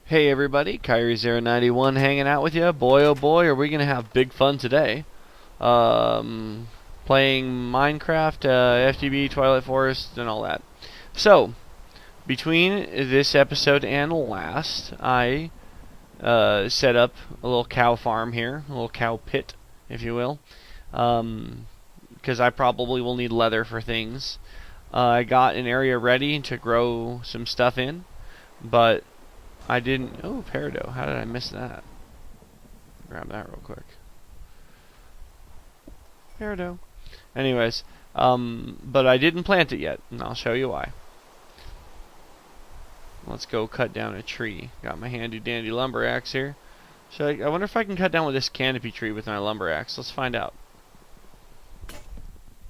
Hey everybody, Kyrie091 hanging out with you. Boy oh boy, are we going to have big fun today. Playing Minecraft, FTB, Twilight Forest, and all that. So, between this episode and last, I set up a little cow farm here, a little cow pit, if you will. Because I probably will need leather for things. I got an area ready to grow some stuff in, but I didn't... Oh, peridot. How did I miss that? Grab that real quick. Peridot. Anyways, but I didn't plant it yet, and I'll show you why. Let's go cut down a tree. Got my handy dandy lumber axe here. So I wonder if I can cut down with this canopy tree with my lumber axe. Let's find out.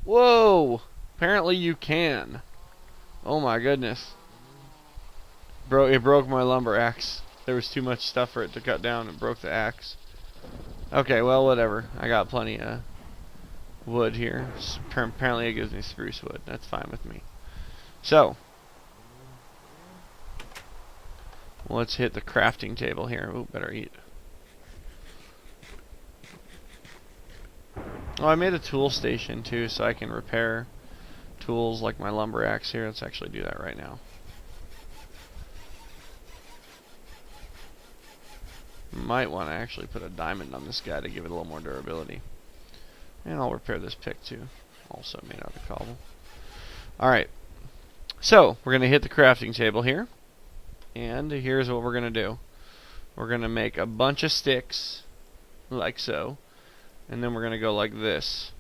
Whoa! Apparently you can. Oh my goodness. It broke my lumber axe. There was too much stuff for it to cut down. It broke the axe. Okay, well, whatever. I got plenty of wood here. Apparently it gives me spruce wood. That's fine with me. So, let's hit the crafting table here. Ooh, better eat. Oh, I made a tool station too, so I can repair tools like my lumber axe here. Let's actually do that right now. Might want to actually put a diamond on this guy to give it a little more durability. And I'll repair this pick too. Also made out of cobble. Alright. So, we're going to hit the crafting table here. And here's what we're going to do. We're going to make a bunch of sticks, like so. And then we're going to go like this.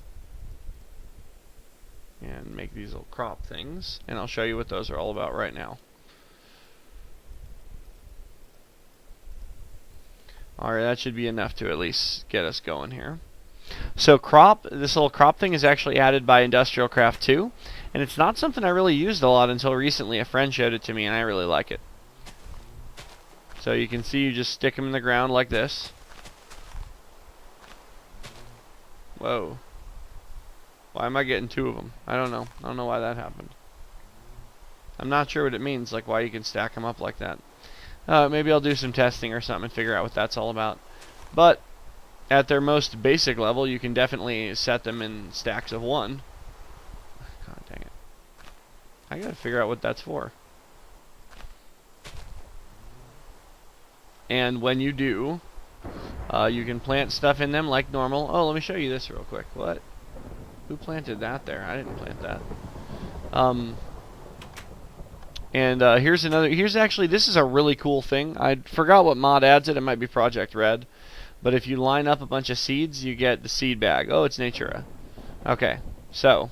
And make these little crop things. And I'll show you what those are all about right now. Alright, that should be enough to at least get us going here. So this little crop thing is actually added by Industrial Craft 2. And it's not something I really used a lot until recently. A friend showed it to me and I really like it. So you can see you just stick them in the ground like this. Whoa. Why am I getting two of them? I don't know. I don't know why that happened. I'm not sure what it means, like why you can stack them up like that. Maybe I'll do some testing or something and figure out what that's all about. But at their most basic level, you can definitely set them in stacks of one. God dang it. I gotta figure out what that's for. And when you do, you can plant stuff in them like normal. Oh, let me show you this real quick. What? Who planted that there? I didn't plant that. Here's actually, this is a really cool thing. I forgot what mod adds it. It might be Project Red. But if you line up a bunch of seeds, you get the seed bag. Oh, it's Natura. Okay, so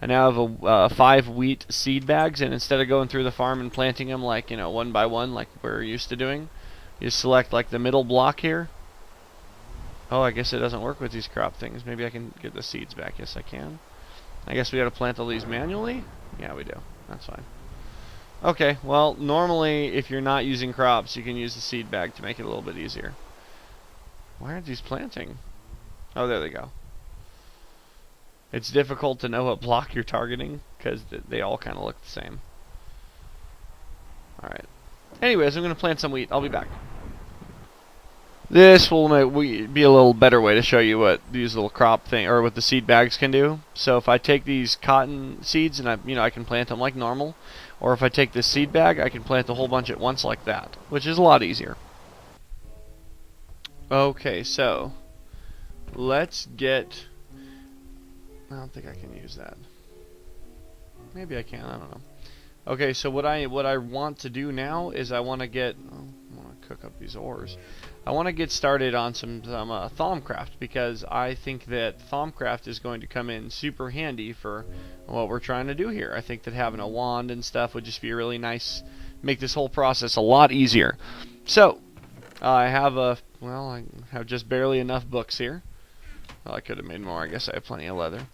I now have 5 wheat seed bags, and instead of going through the farm and planting them like, you know, one by one like we're used to doing, you select like the middle block here. Oh, I guess it doesn't work with these crop things. Maybe I can get the seeds back. Yes, I can. I guess we got to plant all these manually? Yeah, we do. That's fine. Okay, well, normally if you're not using crops, you can use the seed bag to make it a little bit easier. Why aren't these planting? Oh, there they go. It's difficult to know what block you're targeting because they all kind of look the same. Alright. Anyways, I'm going to plant some wheat. I'll be back. This will be a little better way to show you what these little crop thing or what the seed bags can do. So if I take these cotton seeds and I can plant them like normal, or if I take this seed bag, I can plant a whole bunch at once like that, which is a lot easier. Okay, so let's get... I don't think I can use that. Maybe I can. I don't know. Okay, so what I want to do now is I want to get... Oh, I want to cook up these ores. I want to get started on some Thaumcraft because I think that Thaumcraft is going to come in super handy for what we're trying to do here. I think that having a wand and stuff would just be really nice, make this whole process a lot easier. So, I have just barely enough books here. Well, I could have made more. I guess I have plenty of leather.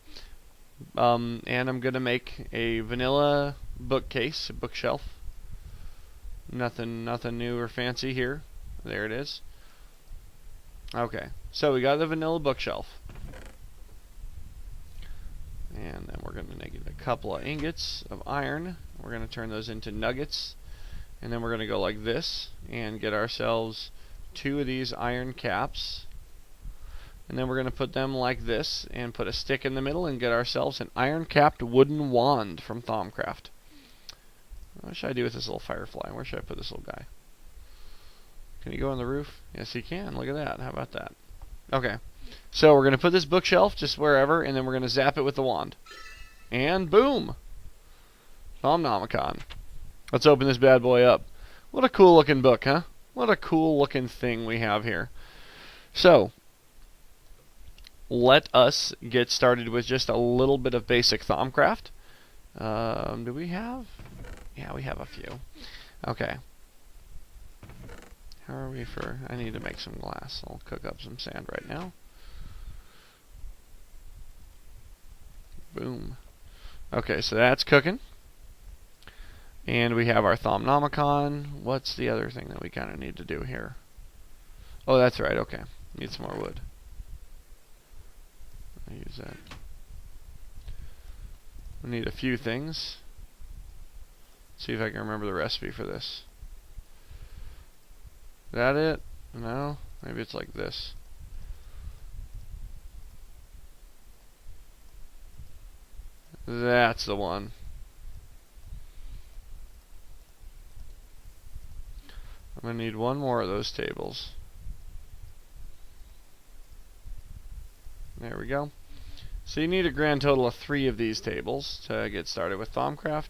And I'm going to make a vanilla bookcase, a bookshelf. Nothing new or fancy here. There it is. Okay, so we got the vanilla bookshelf. And then we're going to get a couple of ingots of iron. We're going to turn those into nuggets. And then we're going to go like this and get ourselves 2 of these iron caps. And then we're going to put them like this and put a stick in the middle and get ourselves an iron-capped wooden wand from Thaumcraft. What should I do with this little firefly? Where should I put this little guy? Can he go on the roof? Yes, he can. Look at that. How about that? Okay. So we're going to put this bookshelf just wherever, and then we're going to zap it with the wand. And boom! Thaumnomicon. Let's open this bad boy up. What a cool looking book, huh? What a cool looking thing we have here. So, let us get started with just a little bit of basic Thaumcraft. Do we have? Yeah, we have a few. Okay. How are we for... I need to make some glass. I'll cook up some sand right now. Boom. Okay, so that's cooking. And we have our Thaumnomicon. What's the other thing that we kind of need to do here? Oh, that's right. Okay. Need some more wood. I'll use that. We need a few things. See if I can remember the recipe for this. Is that it? No? Maybe it's like this. That's the one. I'm going to need one more of those tables. There we go. So you need a grand total of 3 of these tables to get started with Thaumcraft.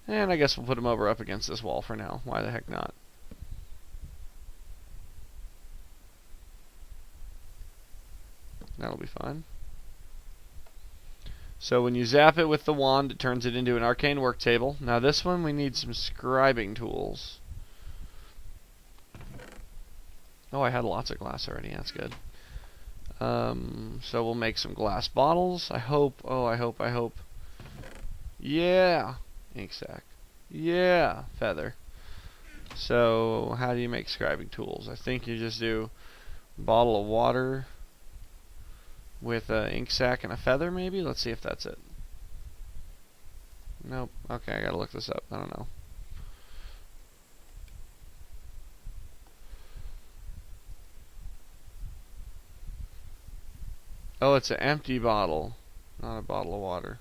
And I guess we'll put them over up against this wall for now. Why the heck not? That'll be fun. So when you zap it with the wand, it turns it into an arcane work table. Now this one, we need some scribing tools. Oh, I had lots of glass already. That's good. So we'll make some glass bottles. I hope. Oh, I hope. Yeah. Ink sac. Yeah. Feather. So how do you make scribing tools? I think you just do a bottle of water with an ink sac and a feather, maybe? Let's see if that's it. Nope. Okay, I gotta look this up. I don't know. Oh, it's an empty bottle, not a bottle of water.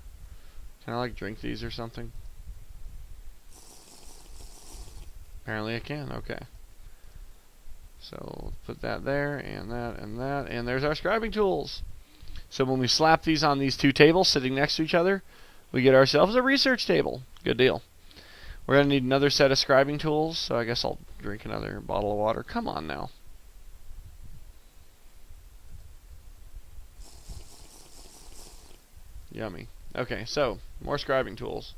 Can I like drink these or something? Apparently I can. Okay. So put that there, and that, and that, and there's our scribing tools. So when we slap these on these 2 tables sitting next to each other, we get ourselves a research table. Good deal. We're going to need another set of scribing tools, so I guess I'll drink another bottle of water. Come on now. Yummy. Okay, so more scribing tools.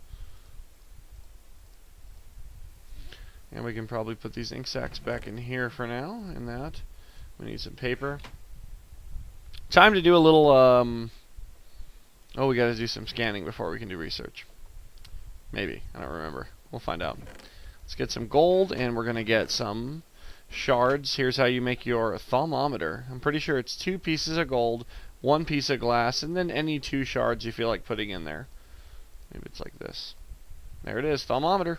And we can probably put these ink sacs back in here for now, and that. We need some paper. Time to do a little, oh, we gotta do some scanning before we can do research. Maybe. I don't remember. We'll find out. Let's get some gold, and we're gonna get some shards. Here's how you make your thermometer. I'm pretty sure it's 2 pieces of gold, 1 piece of glass, and then any 2 shards you feel like putting in there. Maybe it's like this. There it is, thermometer.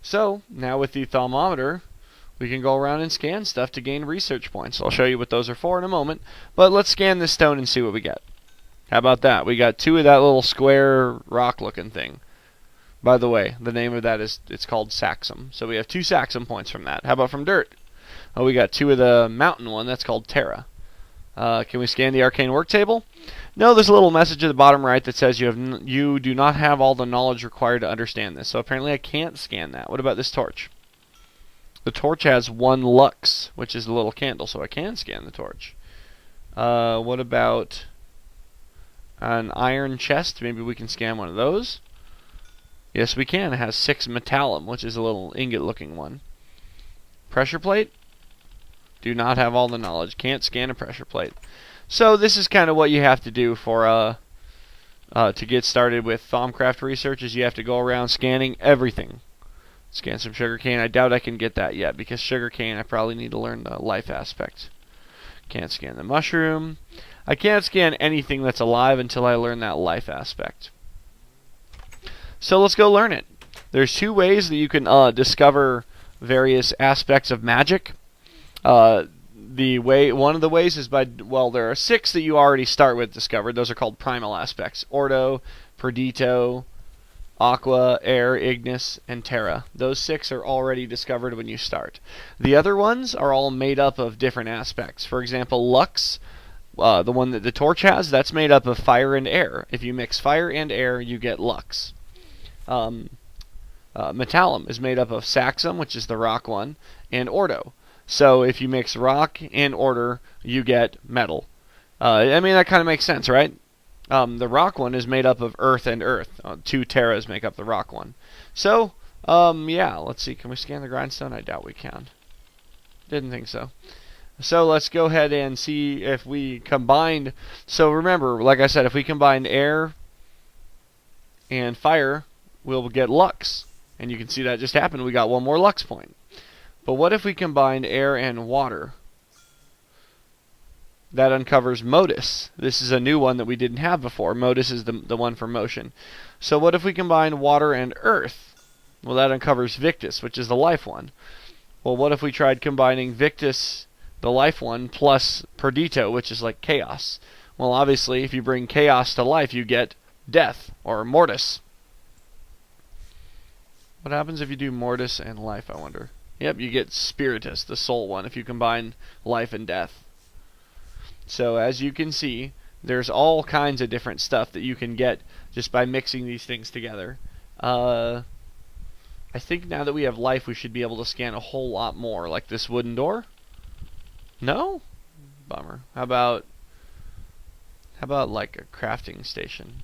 So, now with the thermometer, we can go around and scan stuff to gain research points. I'll show you what those are for in a moment. But let's scan this stone and see what we get. How about that? We got 2 of that little square rock-looking thing. By the way, the name of that is, it's called Saxum. So we have 2 Saxum points from that. How about from dirt? Oh, we got 2 of the mountain one. That's called Terra. Can we scan the arcane work table? No, there's a little message at the bottom right that says you do not have all the knowledge required to understand this. So apparently I can't scan that. What about this torch? The torch has 1 lux, which is a little candle, so I can scan the torch. What about an iron chest? Maybe we can scan one of those. Yes, we can. It has 6 metallum, which is a little ingot-looking one. Pressure plate? Do not have all the knowledge. Can't scan a pressure plate. So this is kind of what you have to do for to get started with Thaumcraft research. Is you have to go around scanning everything. Scan some sugarcane. I doubt I can get that yet because sugarcane I probably need to learn the life aspect. Can't scan the mushroom. I can't scan anything that's alive until I learn that life aspect. So let's go learn it. There's two ways that you can discover various aspects of magic. One of the ways is by, well, there are 6 that you already start with discovered. Those are called primal aspects: Ordo, Perdito, Aqua, Air, Ignis, and Terra. Those 6 are already discovered when you start. The other ones are all made up of different aspects. For example, Lux, the one that the torch has, that's made up of fire and air. If you mix fire and air, you get Lux. Metallum is made up of Saxum, which is the rock one, and Ordo. So if you mix rock and order, you get metal. I mean, that kind of makes sense, right? The rock one is made up of earth and earth. 2 terras make up the rock one. So, yeah, let's see. Can we scan the grindstone? I doubt we can. Didn't think so. So let's go ahead and see if we combined. So remember, like I said, if we combine air and fire, we'll get Lux. And you can see that just happened. We got 1 more Lux point. But what if we combine air and water? That uncovers Modus. This is a new one that we didn't have before. Modus is the one for motion. So what if we combine water and earth? Well, that uncovers Victus, which is the life one. Well, what if we tried combining Victus, the life one, plus Perdito, which is like chaos? Well, obviously, if you bring chaos to life, you get death, or Mortis. What happens if you do Mortis and life, I wonder? Yep, you get Spiritus, the soul one, if you combine life and death. So as you can see, there's all kinds of different stuff that you can get just by mixing these things together. I think now that we have life, we should be able to scan a whole lot more. Like this wooden door? No? Bummer. How about like a crafting station?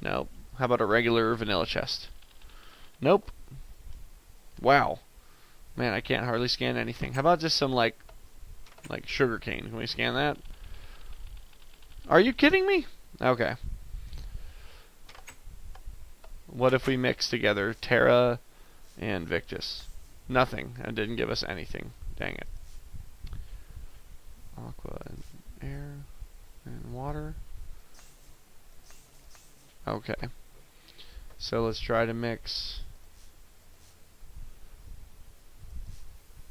Nope. How about a regular vanilla chest? Nope. Wow. Man, I can't hardly scan anything. How about just some like sugar cane? Can we scan that? Are you kidding me? Okay. What if we mix together Terra and Victus? Nothing. That didn't give us anything. Dang it. Aqua and air and water. Okay. So let's try to mix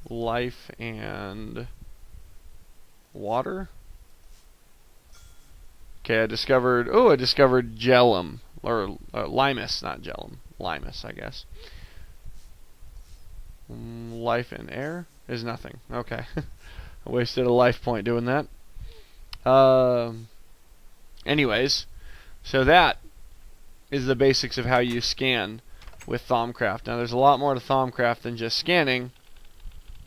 life and water. Okay, I discovered Gellum, or Limus, not Gellum, Limus, I guess. Life and air is nothing. Okay. I wasted a life point doing that. Anyways, so that is the basics of how you scan with Thaumcraft. Now, there's a lot more to Thaumcraft than just scanning.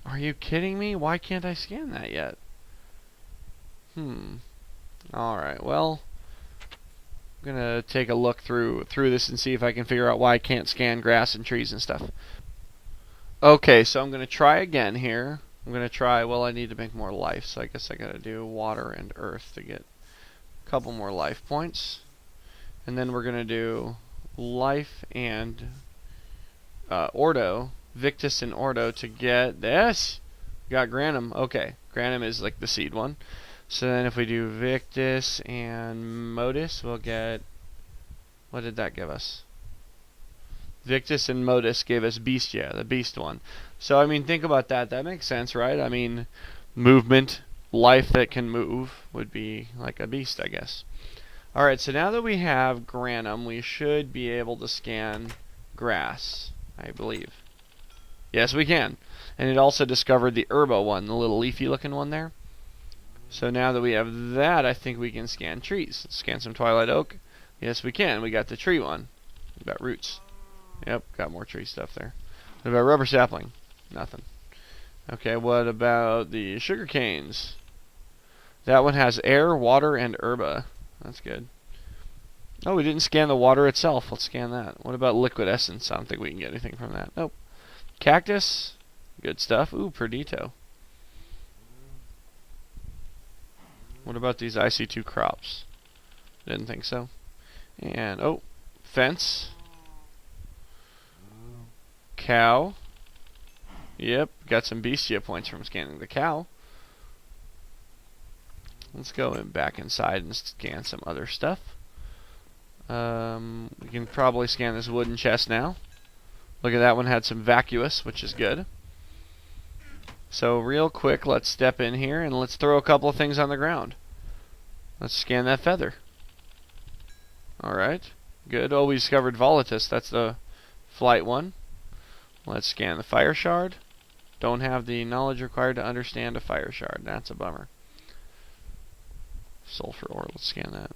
Are you kidding me? Why can't I scan that yet? Alright, well, I'm gonna take a look through this and see if I can figure out why I can't scan grass and trees and stuff. Okay, so I'm gonna try again here. I'm gonna try, well, I need to make more life, so I guess I gotta do water and earth to get a couple more life points. And then we're gonna do life and Ordo, Victus and Ordo to get this. Got Granum. Okay, Granum is like the seed one. So then if we do Victus and Modus, we'll get, what did that give us? Victus and Modus gave us Bestia, the beast one. So I mean, think about that. That makes sense, right? I mean, movement, life that can move would be like a beast, I guess. Alright, so now that we have Granum, we should be able to scan grass, I believe. Yes, we can. And it also discovered the Herbo one, the little leafy looking one there. So now that we have that, I think we can scan trees. Let's scan some Twilight Oak. Yes, we can. We got the tree one. We got roots. Yep, got more tree stuff there. What about rubber sapling? Nothing. Okay, what about the sugar canes? That one has air, water, and herba. That's good. Oh, we didn't scan the water itself. Let's scan that. What about liquid essence? I don't think we can get anything from that. Nope. Cactus. Good stuff. Ooh, Perdito. What about these IC2 crops? Didn't think so. And, oh, fence. Cow. Yep, got some Bestia points from scanning the cow. Let's go back inside and scan some other stuff. We can probably scan this wooden chest now. Look at that one, had some vacuous, which is good. So real quick, let's step in here and let's throw a couple of things on the ground. Let's scan that feather. Alright, good. Oh, we discovered Volatus. That's the flight one. Let's scan the fire shard. Don't have the knowledge required to understand a fire shard. That's a bummer. Sulfur ore, let's scan that.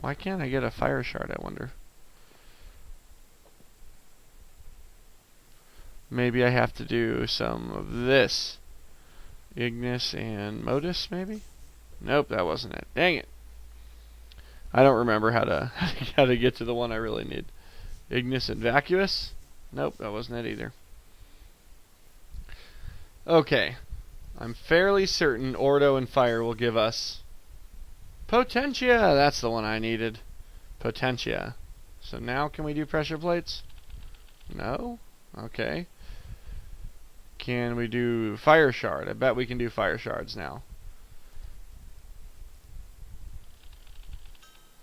Why can't I get a fire shard, I wonder? Maybe I have to do some of this. Ignis and Modus, maybe? Nope, that wasn't it. Dang it. I don't remember how to get to the one I really need. Ignis and Vacuous? Nope, that wasn't it either. Okay. I'm fairly certain Ordo and Fire will give us Potentia. That's the one I needed. Potentia. So now can we do pressure plates? No? Okay. Can we do Fire Shard? I bet we can do Fire Shards now.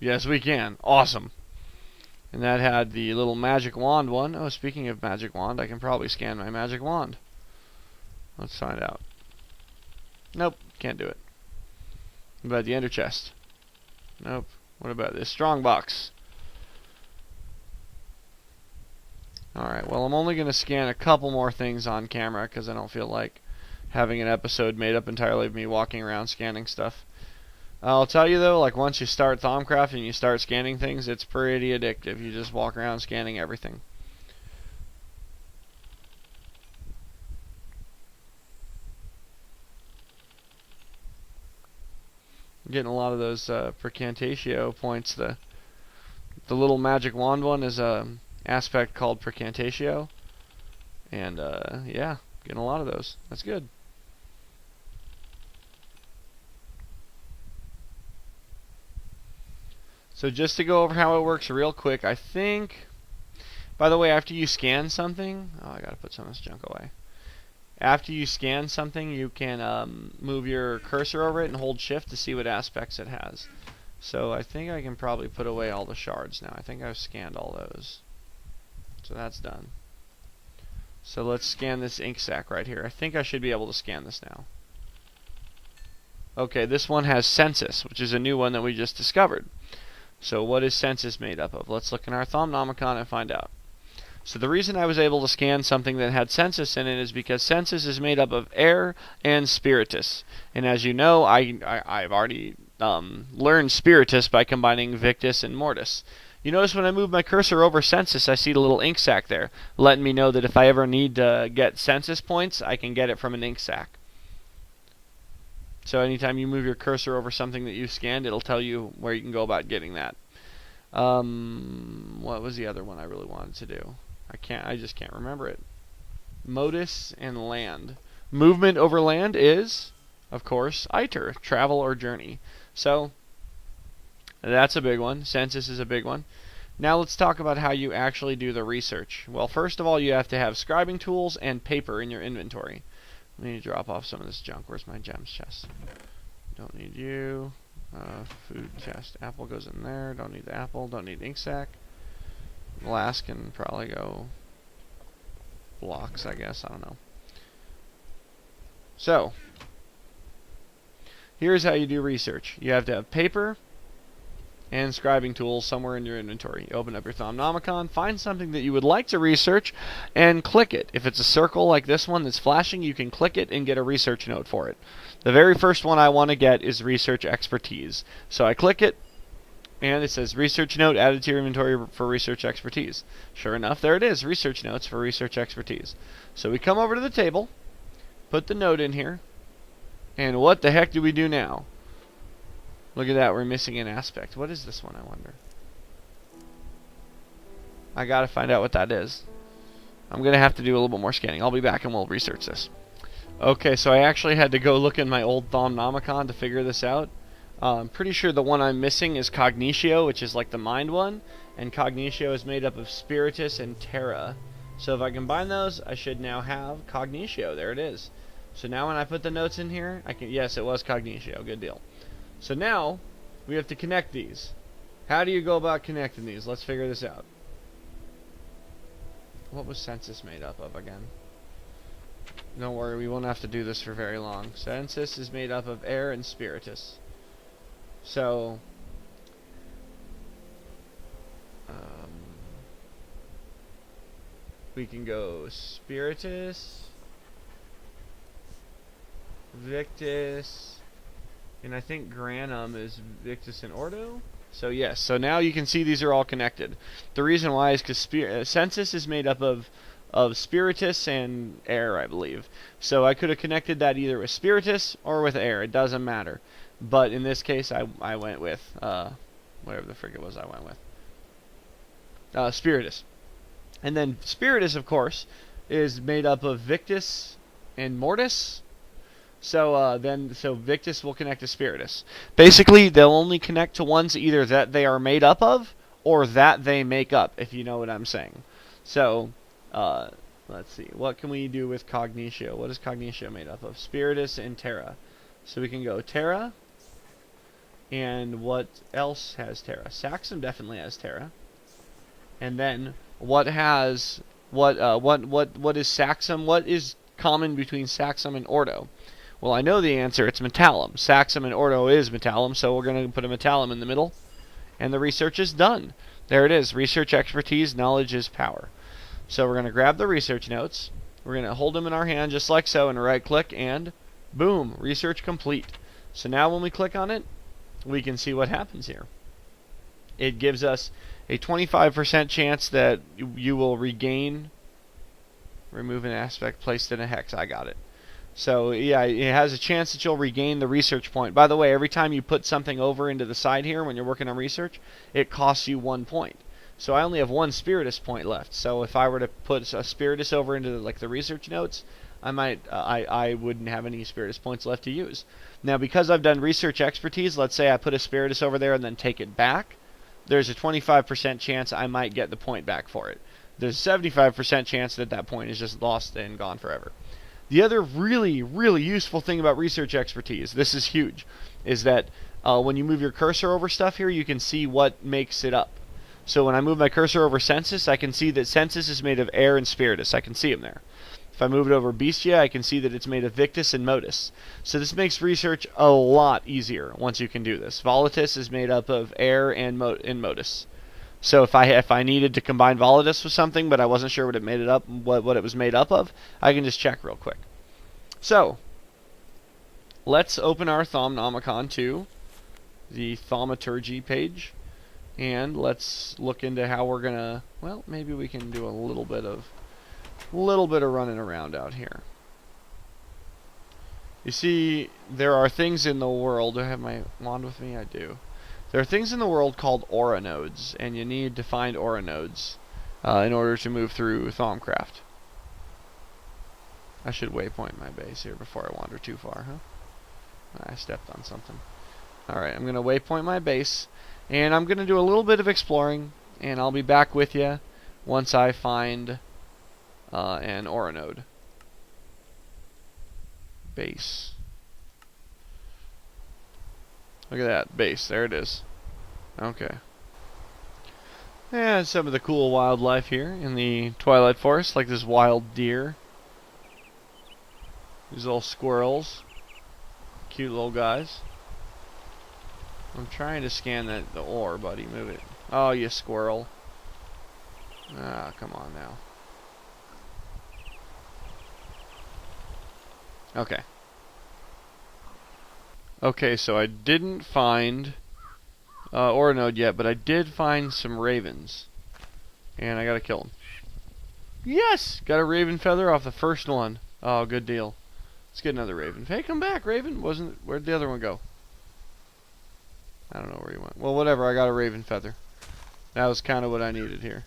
Yes, we can. Awesome. And that had the little magic wand one. Oh, speaking of magic wand, I can probably scan my magic wand. Let's find out. Nope, can't do it. What about the ender chest? Nope. What about this strong box? Alright, well, I'm only going to scan a couple more things on camera because I don't feel like having an episode made up entirely of me walking around scanning stuff. I'll tell you though, like once you start Thaumcraft and you start scanning things, it's pretty addictive. You just walk around scanning everything. I'm getting a lot of those Precantatio points. The little magic wand one is a aspect called Precantatio, and yeah, getting a lot of those. That's good. So just to go over how it works real quick, I think, by the way, after you scan something, oh, I gotta put some of this junk away. After you scan something, you can move your cursor over it and hold shift to see what aspects it has. So I think I can probably put away all the shards now. I think I've scanned all those. So that's done. So let's scan this ink sac right here. I think I should be able to scan this now. Okay, this one has census, which is a new one that we just discovered. So what is census made up of? Let's look in our Thaumnomicon and find out. So the reason I was able to scan something that had census in it is because census is made up of air and spiritus. And as you know, I've already learned spiritus by combining Victus and Mortis. You notice when I move my cursor over census, I see the little ink sac there, letting me know that if I ever need to get census points, I can get it from an ink sac. So anytime you move your cursor over something that you've scanned, it'll tell you where you can go about getting that. What was the other one I really wanted to do? I just can't remember it. Modus and land. Movement over land is, of course, iter, travel or journey. So that's a big one. Census is a big one. Now let's talk about how you actually do the research. Well, first of all, you have to have scribing tools and paper in your inventory. Let me drop off some of this junk. Where's my gems chest? Don't need you. Food chest. Apple goes in there. Don't need the apple. Don't need ink sac. Glass can probably go blocks, I guess. I don't know. So, here's how you do research. You have to have paper and scribing tools somewhere in your inventory. You open up your Thaumnomicon, find something that you would like to research, and click it. If it's a circle like this one that's flashing, you can click it and get a research note for it. The very first one I want to get is research expertise. So I click it, and it says research note added to your inventory for research expertise. Sure enough, there it is, research notes for research expertise. So we come over to the table, put the note in here, and what the heck do we do now? Look at that, we're missing an aspect. What is this one, I wonder? I gotta find out what that is. I'm gonna have to do a little bit more scanning. I'll be back and we'll research this. Okay, so I actually had to go look in my old Thaumnomicon to figure this out. I'm pretty sure the one I'm missing is Cognitio, which is like the mind one. And Cognitio is made up of Spiritus and Terra. So if I combine those, I should now have Cognitio. There it is. So now when I put the notes in here, I can, yes, it was Cognitio. Good deal. So now, we have to connect these. How do you go about connecting these? Let's figure this out. What was Census made up of again? Don't worry, we won't have to do this for very long. Census is made up of air and spiritus. So, we can go spiritus, victus, and I think granum is victus and ordo. So yes, so now you can see these are all connected. The reason why is because census is made up of spiritus and air, I believe. So I could have connected that either with spiritus or with air. It doesn't matter. But in this case, I went with whatever the frick it was I went with. Spiritus. And then spiritus, of course, is made up of victus and mortis. So so victus will connect to spiritus. Basically, they'll only connect to ones either that they are made up of or that they make up, if you know what I'm saying. So, let's see. What can we do with cognitio? What is cognitio made up of? Spiritus and terra. So we can go terra. And what else has terra? Saxum definitely has terra. And then what is Saxum? What is common between Saxum and Ordo? Well, I know the answer. It's metallum. Saxum and Ordo is metallum, so we're going to put a metallum in the middle. And the research is done. There it is. Research expertise, knowledge is power. So we're going to grab the research notes. We're going to hold them in our hand just like so and right-click and boom, research complete. So now when we click on it, we can see what happens here. It gives us a 25% chance that you will regain, remove an aspect placed in a hex. I got it. So yeah, it has a chance that you'll regain the research point. By the way, every time you put something over into the side here when you're working on research, it costs you 1 point. So I only have 1 spiritus point left. So if I were to put a spiritus over into the research notes, I wouldn't have any spiritus points left to use. Now because I've done research expertise, let's say I put a spiritus over there and then take it back, there's a 25% chance I might get the point back for it. There's a 75% chance that that point is just lost and gone forever. The other really, really useful thing about research expertise, this is huge, is that when you move your cursor over stuff here, you can see what makes it up. So when I move my cursor over census, I can see that census is made of air and spiritus. I can see them there. If I move it over bestia, I can see that it's made of victus and modus. So this makes research a lot easier once you can do this. Volatus is made up of air and modus. So if I needed to combine Volatus with something, but I wasn't sure what it was made up of, I can just check real quick. So let's open our Thaumnomicon to the Thaumaturgy page, and let's look into how we're gonna. Well, maybe we can do a little bit of running around out here. You see, there are things in the world. Do I have my wand with me? I do. There are things in the world called aura nodes, and you need to find aura nodes in order to move through Thaumcraft. I should waypoint my base here before I wander too far, huh? I stepped on something. Alright, I'm going to waypoint my base, and I'm going to do a little bit of exploring, and I'll be back with you once I find an aura node. Base. Look at that, base, there it is. Okay. Yeah, some of the cool wildlife here in the Twilight Forest, like this wild deer. These little squirrels. Cute little guys. I'm trying to scan the ore, buddy, move it. Oh, you squirrel. Ah, come on now. Okay. Okay, so I didn't find aura node yet, but I did find some ravens. And I gotta kill them. Yes! Got a raven feather off the first one. Oh, good deal. Let's get another raven. Hey, come back, raven. Where'd the other one go? I don't know where he went. Well, whatever, I got a raven feather. That was kind of what I needed here.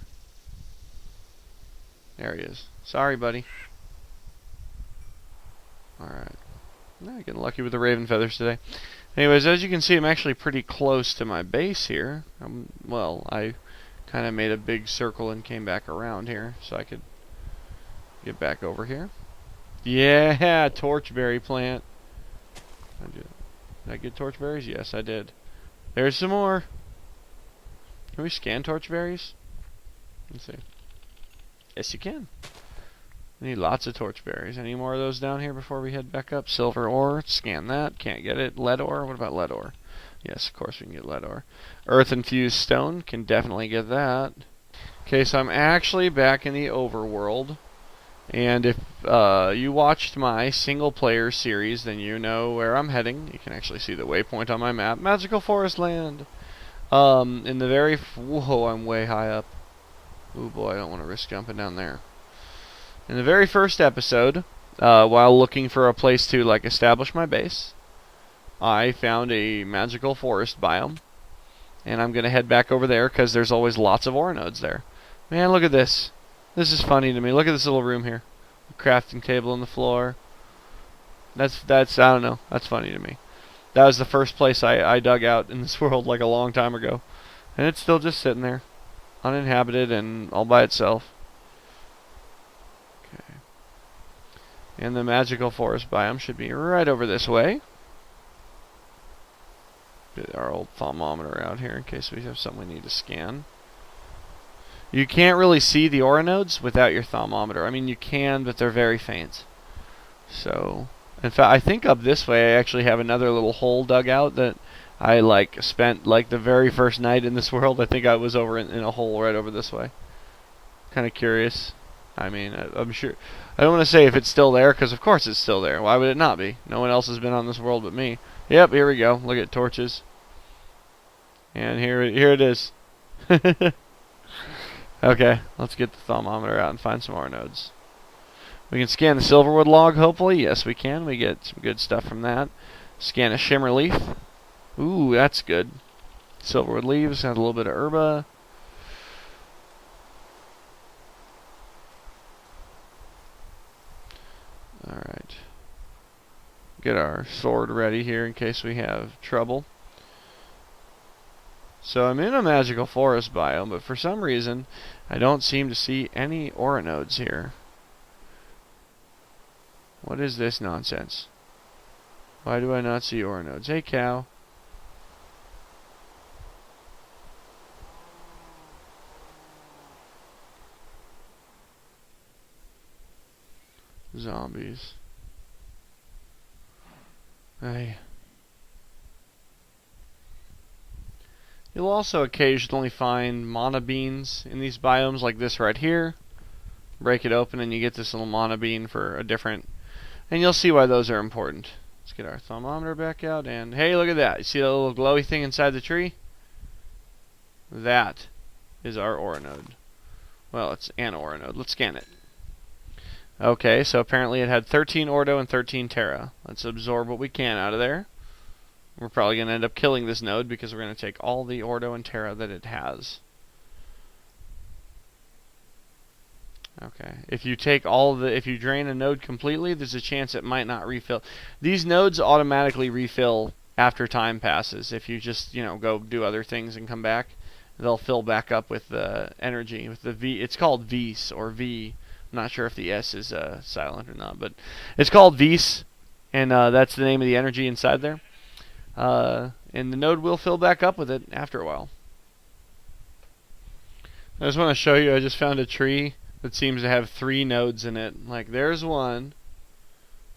There he is. Sorry, buddy. Alright. Getting lucky with the raven feathers today. Anyways, as you can see, I'm actually pretty close to my base here. Well, I kind of made a big circle and came back around here so I could get back over here. Yeah, torchberry plant. Did I get torchberries? Yes, I did. There's some more. Can we scan torchberries? Let's see. Yes, you can. We need lots of torchberries. Any more of those down here before we head back up? Silver ore, scan that. Can't get it. Lead ore, what about lead ore? Yes, of course we can get lead ore. Earth infused stone, can definitely get that. Okay, so I'm actually back in the overworld. And if you watched my single player series, then you know where I'm heading. You can actually see the waypoint on my map. Magical Forest Land. In the very... Whoa, I'm way high up. Oh boy, I don't want to risk jumping down there. In the very first episode, while looking for a place to like establish my base, I found a magical forest biome. And I'm going to head back over there because there's always lots of ore nodes there. Man, look at this. This is funny to me. Look at this little room here. A crafting table on the floor. That's I don't know. That's funny to me. That was the first place I dug out in this world like a long time ago. And it's still just sitting there. Uninhabited and all by itself. Okay. And the magical forest biome should be right over this way. Get our old thermometer out here in case we have something we need to scan. You can't really see the ore nodes without your thermometer. I mean, you can, but they're very faint. So, in fact, I think up this way I actually have another little hole dug out that I like spent like the very first night in this world. I think I was over in a hole right over this way. Kind of curious. I mean, I'm sure. I don't want to say if it's still there, because of course it's still there. Why would it not be? No one else has been on this world but me. Yep, here we go. Look at torches. And here it is. Okay, let's get the thermometer out and find some ore nodes. We can scan the silverwood log, hopefully. Yes, we can. We get some good stuff from that. Scan a shimmer leaf. Ooh, that's good. Silverwood leaves, have a little bit of herba. Alright. Get our sword ready here in case we have trouble. So I'm in a magical forest biome, but for some reason I don't seem to see any ore nodes here. What is this nonsense? Why do I not see ore nodes? Hey, cow. Zombies. Hey. You'll also occasionally find mana beans in these biomes like this right here. Break it open and you get this little mana bean for a different... And you'll see why those are important. Let's get our thermometer back out and... Hey, look at that. You see that little glowy thing inside the tree? That is our ore node. Well, it's an ore node. Let's scan it. Okay, so apparently it had 13 ordo and 13 terra. Let's absorb what we can out of there. We're probably going to end up killing this node because we're going to take all the ordo and terra that it has. Okay. If you take if you drain a node completely, there's a chance it might not refill. These nodes automatically refill after time passes. If you just, go do other things and come back, they'll fill back up with the energy, with the V. It's called Vis or V. I'm not sure if the S is silent or not, but it's called Vis, and that's the name of the energy inside there. And the node will fill back up with it after a while. I just want to show you, I just found a tree that seems to have 3 nodes in it. Like, there's one.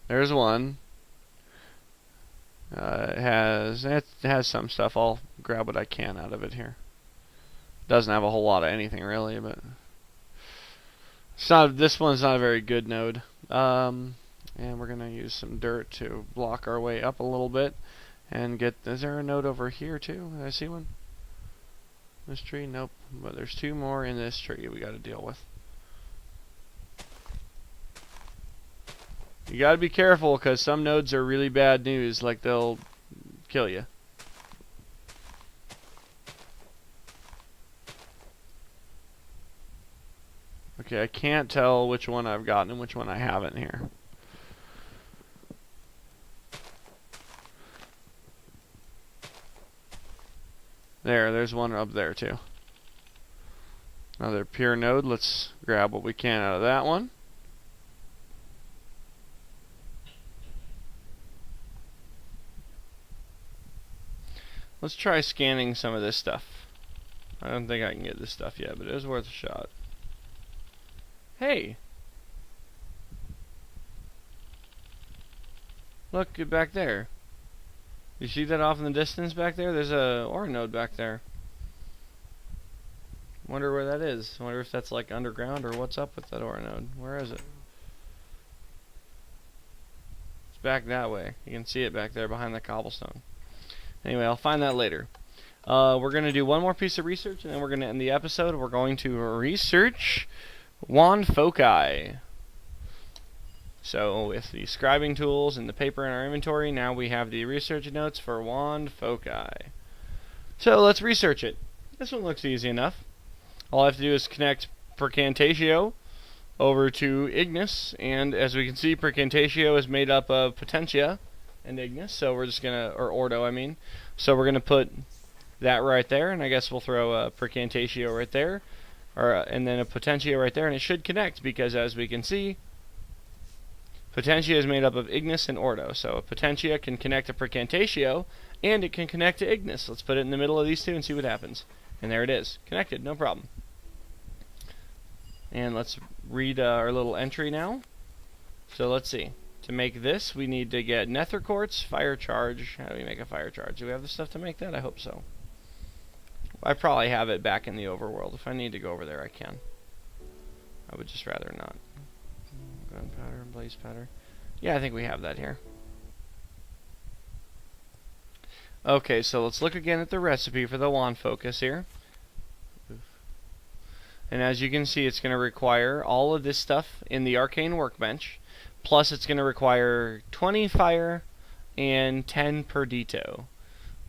There's one. It has some stuff. I'll grab what I can out of it here. Doesn't have a whole lot of anything really, but this one's not a very good node. And we're gonna use some dirt to block our way up a little bit and get. Is there a node over here too? Did I see one? This tree? Nope. But there's 2 more in this tree we got to deal with. You gotta be careful because some nodes are really bad news, like they'll kill you. Okay, I can't tell which one I've gotten and which one I haven't here. There's one up there too. Another pure node. Let's grab what we can out of that one. Let's try scanning some of this stuff. I don't think I can get this stuff yet, but it was worth a shot. Hey! Look, back there. You see that off in the distance back there? There's a ore node back there. Wonder where that is. Wonder if that's like underground or what's up with that ore node. Where is it? It's back that way. You can see it back there behind the cobblestone. Anyway, I'll find that later. We're going to do one more piece of research, and then we're going to end the episode. We're going to research wand foci. So with the scribing tools and the paper in our inventory, now we have the research notes for wand foci. So let's research it. This one looks easy enough. All I have to do is connect Percantatio over to Ignis, and as we can see, Percantatio is made up of Potentia and Ignis, so we're just gonna, or Ordo I mean, so we're gonna put that right there, and I guess we'll throw a Percantatio right there, and then a Potentia right there, and it should connect, because as we can see, Potentia is made up of Ignis and Ordo, so a Potentia can connect to Percantatio, and it can connect to Ignis. Let's put it in the middle of these two and see what happens. And there it is, connected, no problem. And let's read our little entry now. So let's see. To make this, we need to get nether quartz, fire charge. How do we make a fire charge? Do we have the stuff to make that? I hope so. I probably have it back in the overworld. If I need to go over there, I can. I would just rather not. Gunpowder and blaze powder. Yeah, I think we have that here. Okay, so let's look again at the recipe for the wand focus here. And as you can see, it's going to require all of this stuff in the arcane workbench. Plus, it's going to require 20 fire and 10 perdito.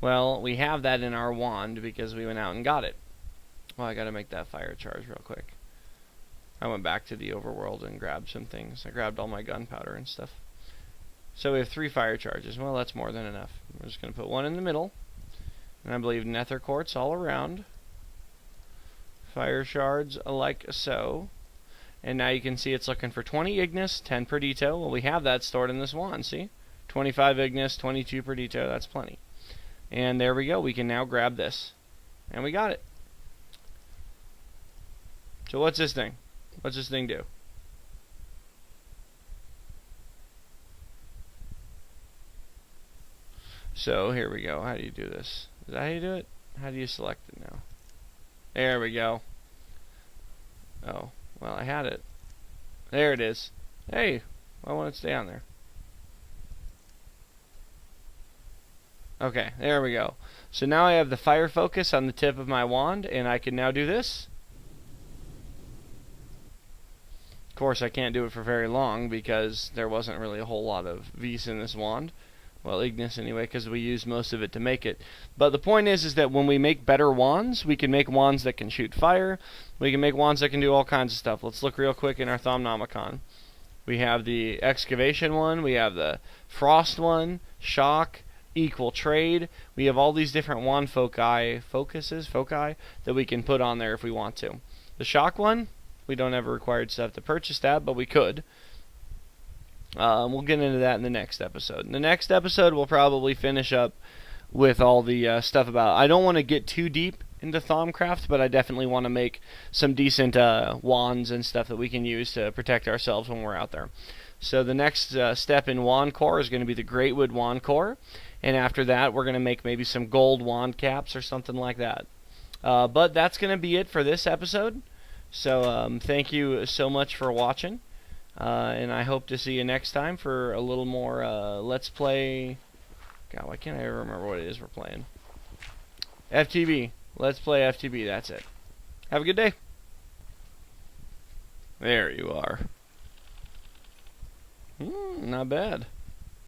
Well, we have that in our wand because we went out and got it. Well, I got to make that fire charge real quick. I went back to the overworld and grabbed some things. I grabbed all my gunpowder and stuff. So we have 3 fire charges. Well, that's more than enough. We're just going to put one in the middle. And I believe nether quartz all around. Fire shards like so. And now you can see it's looking for 20 Ignis, 10 perdito. Well, we have that stored in this wand, see? 25 Ignis, 22 perdito. That's plenty. And there we go. We can now grab this. And we got it. So what's this thing? What's this thing do? So here we go. How do you do this? Is that how you do it? How do you select it now? There we go. Oh, well, I had it. There it is. Hey, why won't it stay on there? Okay, there we go. So now I have the fire focus on the tip of my wand, and I can now do this. Of course, I can't do it for very long because there wasn't really a whole lot of vis in this wand. Well, Ignis anyway, because we used most of it to make it. But the point is that when we make better wands, we can make wands that can shoot fire. We can make wands that can do all kinds of stuff. Let's look real quick in our Thaumcraft. We have the excavation one. We have the frost one. Shock. Equal trade. We have all these different wand foci that we can put on there if we want to. The shock one, we don't have required stuff to purchase that, but we could. We'll get into that in the next episode. In the next episode, we'll probably finish up with all the stuff about... I don't want to get too deep into Thaumcraft, but I definitely want to make some decent wands and stuff that we can use to protect ourselves when we're out there. So the next step in wand core is going to be the Greatwood wand core, and after that, we're going to make maybe some gold wand caps or something like that. But that's going to be it for this episode. So thank you so much for watching. And I hope to see you next time for a little more Let's Play... God, why can't I ever remember what it is we're playing? FTB. Let's Play FTB, that's it. Have a good day. There you are. Not bad.